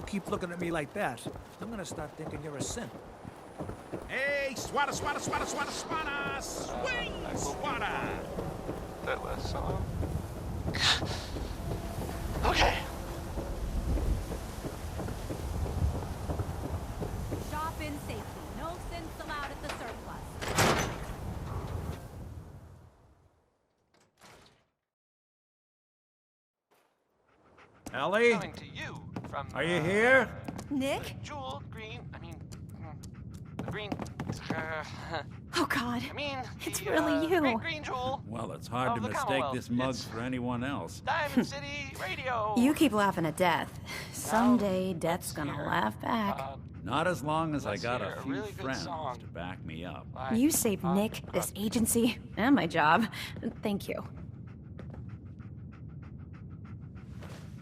keep looking at me like that, I'm gonna start thinking you're a simp. Hey, swatter, swatter, swatter, swatter, swatter! Swing, swatter! That last song. Okay. Shop in safety. No synths allowed at the surplus. Ellie? Coming to you from. Are you here? Nick? Jewel, green. I mean, the green. Oh, God. I mean, It's the, really you. Great green jewel. Well, it's hard Of to the mistake Commonwealth. this mug It's for anyone else. Diamond City Radio. You keep laughing at death. Someday, Now, Death's let's gonna hear, laugh back. Not as long as I Let's got hear a a few really good friends song. to back me up. by You saved Nick, this agency, and my job. Thank you.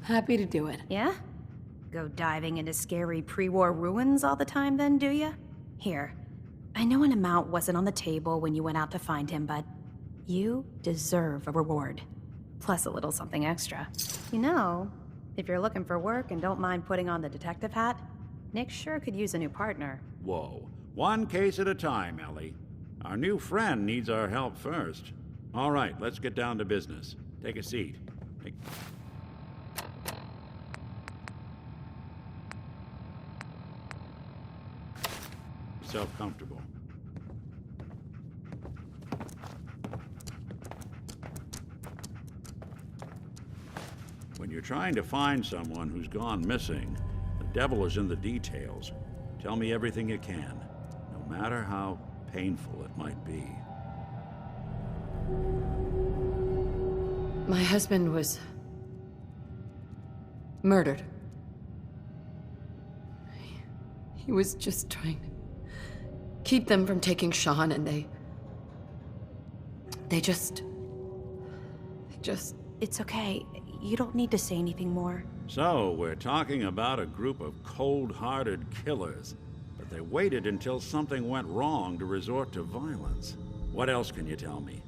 Happy to do it. Yeah? Go diving into scary pre-war ruins all the time then, do ya? Here. I know an amount wasn't on the table when you went out to find him, but you deserve a reward. Plus a little something extra. You know, if you're looking for work and don't mind putting on the detective hat, Nick sure could use a new partner. Whoa. One case at a time, Ellie. Our new friend needs our help first. All right, let's get down to business. Take a seat. Make yourself comfortable. When you're trying to find someone who's gone missing, the devil is in the details. Tell me everything you can, no matter how painful it might be. My husband was murdered. He was just trying to keep them from taking Sean, and they just... It's okay. You don't need to say anything more. So, we're talking about a group of cold-hearted killers, but they waited until something went wrong to resort to violence. What else can you tell me?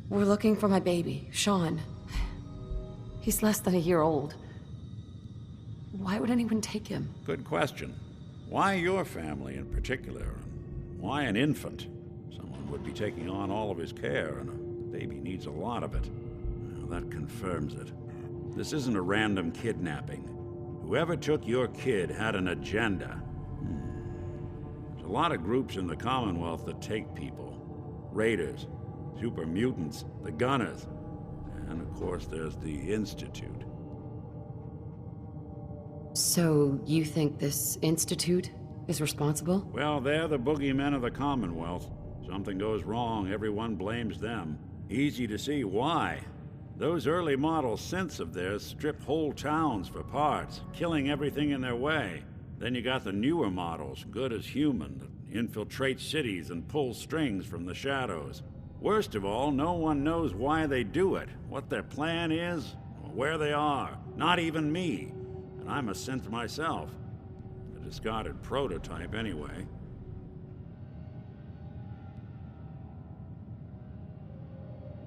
We're looking for my baby, Sean. He's less than a year old. Why would anyone take him? Good question. Why your family in particular? And why an infant? Someone would be taking on all of his care, and a baby needs a lot of it. Well, that confirms it. This isn't a random kidnapping. Whoever took your kid had an agenda. There's a lot of groups in the Commonwealth that take people. Raiders, super mutants, the Gunners, and of course there's the Institute. So, you think this institute is responsible? Well, they're the boogeymen of the Commonwealth. Something goes wrong, everyone blames them. Easy to see why. Those early model synths of theirs strip whole towns for parts, killing everything in their way. Then you got the newer models, good as human, that infiltrate cities and pull strings from the shadows. Worst of all, no one knows why they do it, what their plan is, or where they are. Not even me. And I'm a synth myself. A discarded prototype, anyway.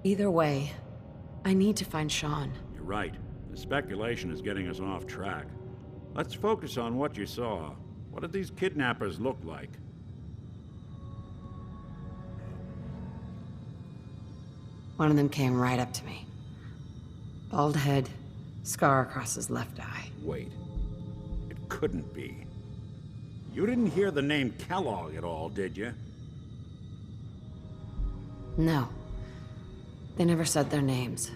Either way, I need to find Sean. You're right. The speculation is getting us off track. Let's focus on what you saw. What did these kidnappers look like? One of them came right up to me. Bald head, scar across his left eye. Wait. It couldn't be. You didn't hear the name Kellogg at all, did you? No. They never said their names.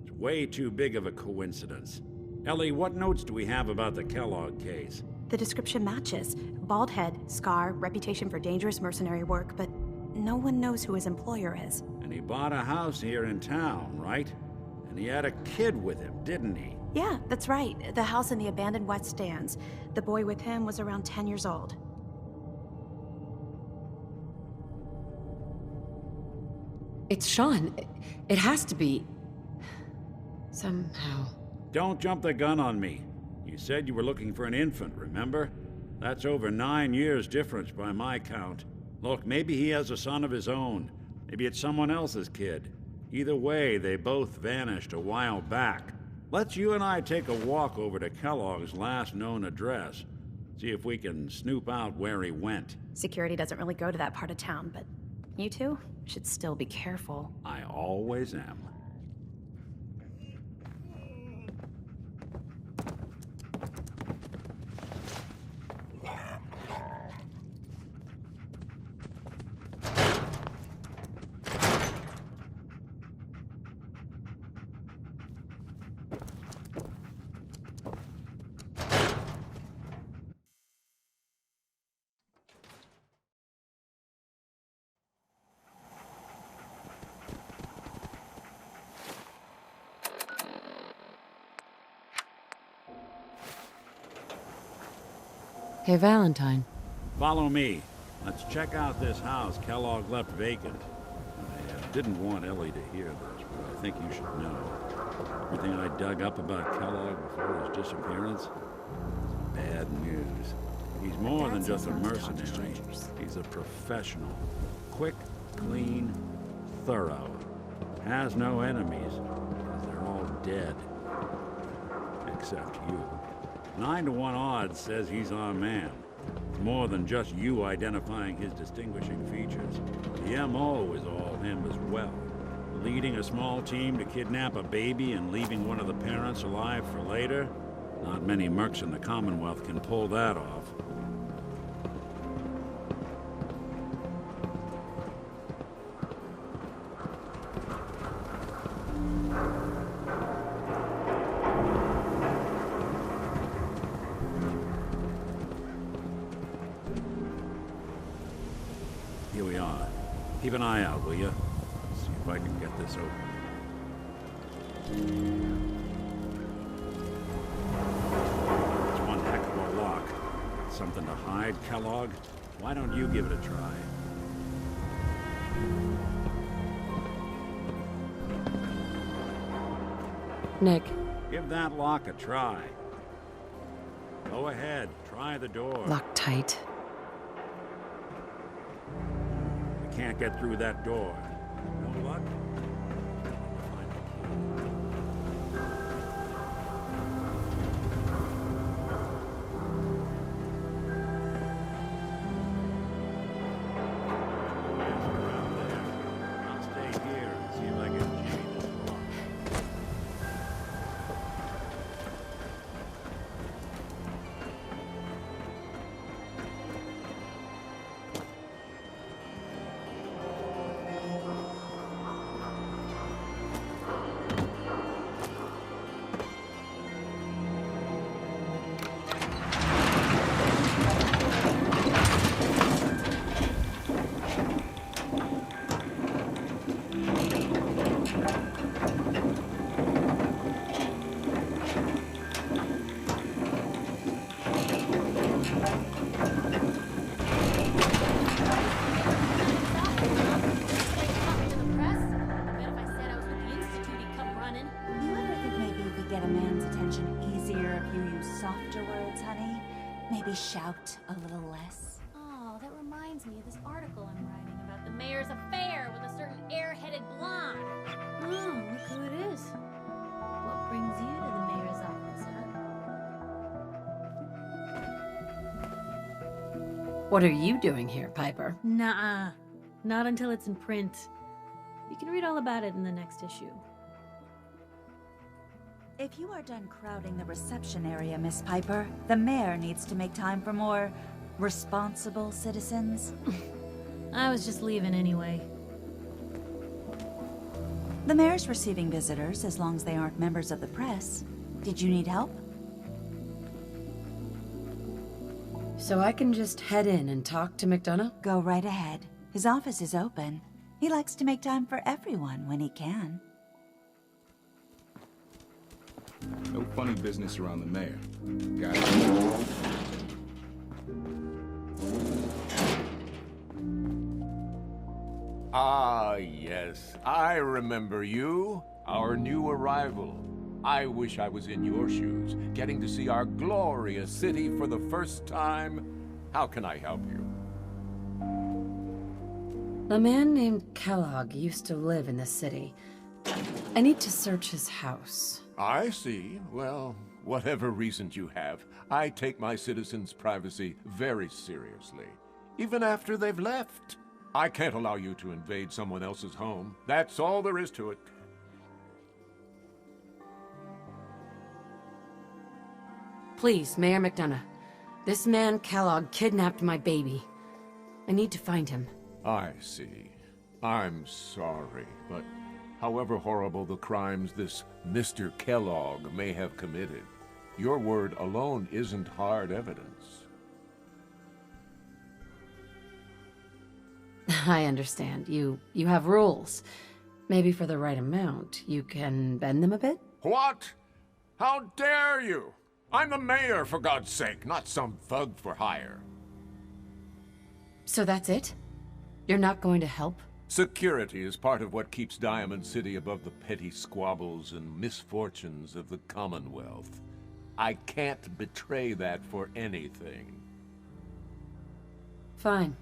It's way too big of a coincidence. Ellie, what notes do we have about the Kellogg case? The description matches. Bald head, scar, reputation for dangerous mercenary work, but no one knows who his employer is. And he bought a house here in town, right? And he had a kid with him, didn't he? Yeah, that's right. The house in the abandoned West Stands. The boy with him was around 10 years old. It's Sean. It has to be. Somehow. Don't jump the gun on me. You said you were looking for an infant, remember? That's over 9 years difference by my count. Look, maybe he has a son of his own. Maybe it's someone else's kid. Either way, they both vanished a while back. Let's you and I take a walk over to Kellogg's last known address. See if we can snoop out where he went. Security doesn't really go to that part of town, but you two should still be careful. I always am. Hey, Valentine. Follow me. Let's check out this house Kellogg left vacant. I didn't want Ellie to hear this, but I think you should know. Everything I dug up about Kellogg before his disappearance is bad news. He's more than just a mercenary. He's a professional. Quick, clean, thorough. Has no enemies, because they're all dead. Except you. 9 to 1 odds says he's our man. More than just you identifying his distinguishing features. The MO is all him as well. Leading a small team to kidnap a baby and leaving one of the parents alive for later? Not many mercs in the Commonwealth can pull that off. Here we are. Keep an eye out, will you? See if I can get this open. It's one heck of a lock. Something to hide, Kellogg? Why don't you give it a try? Nick. Give that lock a try. Go ahead, try the door. Locked tight. We can't get through that door. No luck? Find the key. It's around there. I'll stay here and see if I can jimmy this lock. You ever think maybe you could get a man's attention easier if you use softer words, honey? Maybe shout a little less? Oh, that reminds me of this article I'm writing about the mayor's affair with a certain air-headed blonde. Oh, look who it is. What brings you to the mayor's office, huh? What are you doing here, Piper? Nuh-uh. Not until it's in print. You can read all about it in the next issue. If you are done crowding the reception area, Miss Piper, the mayor needs to make time for more responsible citizens. I was just leaving anyway. The mayor's receiving visitors as long as they aren't members of the press. Did you need help? So I can just head in and talk to McDonough? Go right ahead. His office is open. He likes to make time for everyone when he can. No funny business around the mayor. Got it. Ah, yes. I remember you. Our new arrival. I wish I was in your shoes, getting to see our glorious city for the first time. How can I help you? A man named Kellogg used to live in the city. I need to search his house. I see. Well, whatever reasons you have, I take my citizens' privacy very seriously, even after they've left. I can't allow you to invade someone else's home. That's all there is to it. Please, Mayor McDonough. This man, Kellogg, kidnapped my baby. I need to find him. I see. I'm sorry, but however horrible the crimes this Mr. Kellogg may have committed, your word alone isn't hard evidence. I understand. You have rules. Maybe for the right amount, you can bend them a bit? What? How dare you? I'm the mayor, for God's sake, not some thug for hire. So that's it? You're not going to help? Security is part of what keeps Diamond City above the petty squabbles and misfortunes of the Commonwealth. I can't betray that for anything. Fine.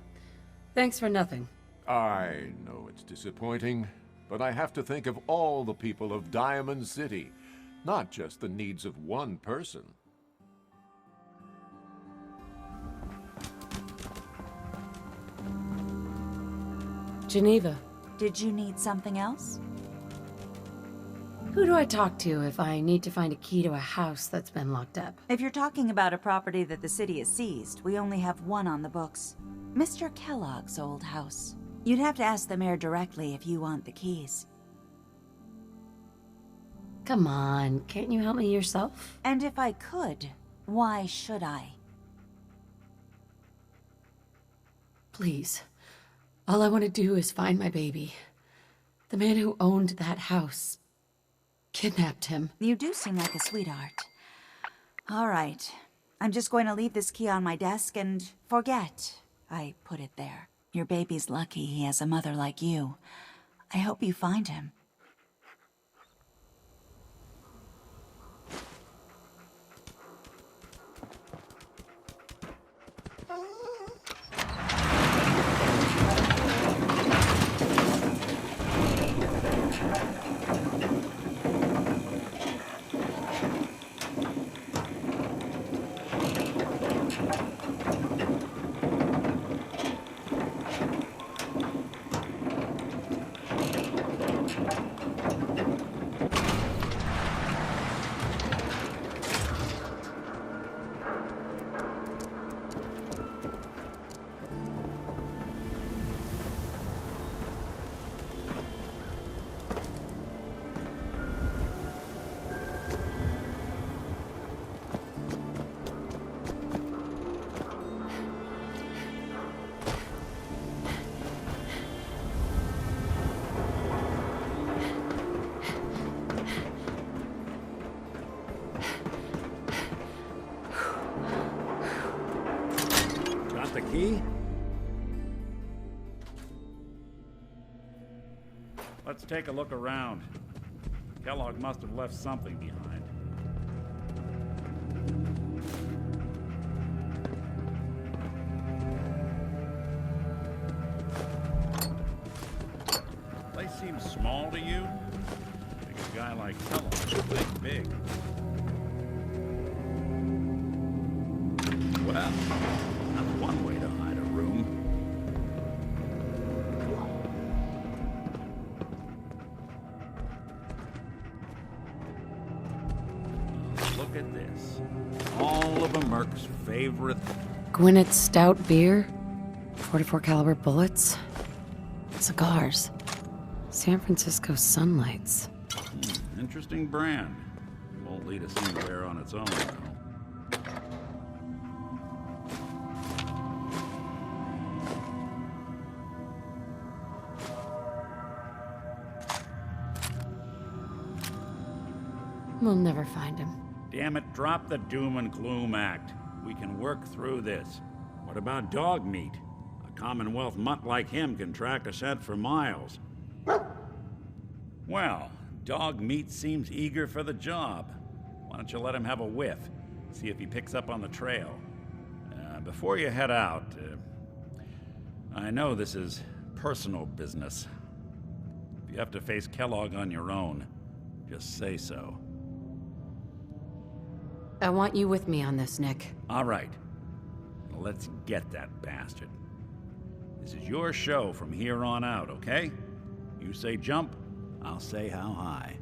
Thanks for nothing. I know it's disappointing, but I have to think of all the people of Diamond City, not just the needs of one person. Geneva. Did you need something else? Who do I talk to if I need to find a key to a house that's been locked up? If you're talking about a property that the city has seized, we only have one on the books. Mr. Kellogg's old house. You'd have to ask the mayor directly if you want the keys. Come on, can't you help me yourself? And if I could, why should I? Please. All I want to do is find my baby. The man who owned that house kidnapped him. You do seem like a sweetheart. All right. I'm just going to leave this key on my desk and forget I put it there. Your baby's lucky he has a mother like you. I hope you find him. The key? Let's take a look around. Kellogg must have left something behind. Place seems small to you? Like a guy like Kellogg should think big. Well, that's one way to hide a room. Look at this. All of a Merc's favorite. Gwinnett's stout beer, 44 caliber bullets, cigars, San Francisco sunlights. Interesting brand. Won't lead us anywhere on its own, though. We'll never find him. Damn it, drop the doom and gloom act. We can work through this. What about dog meat? A Commonwealth mutt like him can track a scent for miles. Well, dog meat seems eager for the job. Why don't you let him have a whiff? See if he picks up on the trail. Before you head out, I know this is personal business. If you have to face Kellogg on your own, Just say so. I want you with me on this, Nick. All right. Now let's get that bastard. This is your show from here on out, okay? You say jump, I'll say how high.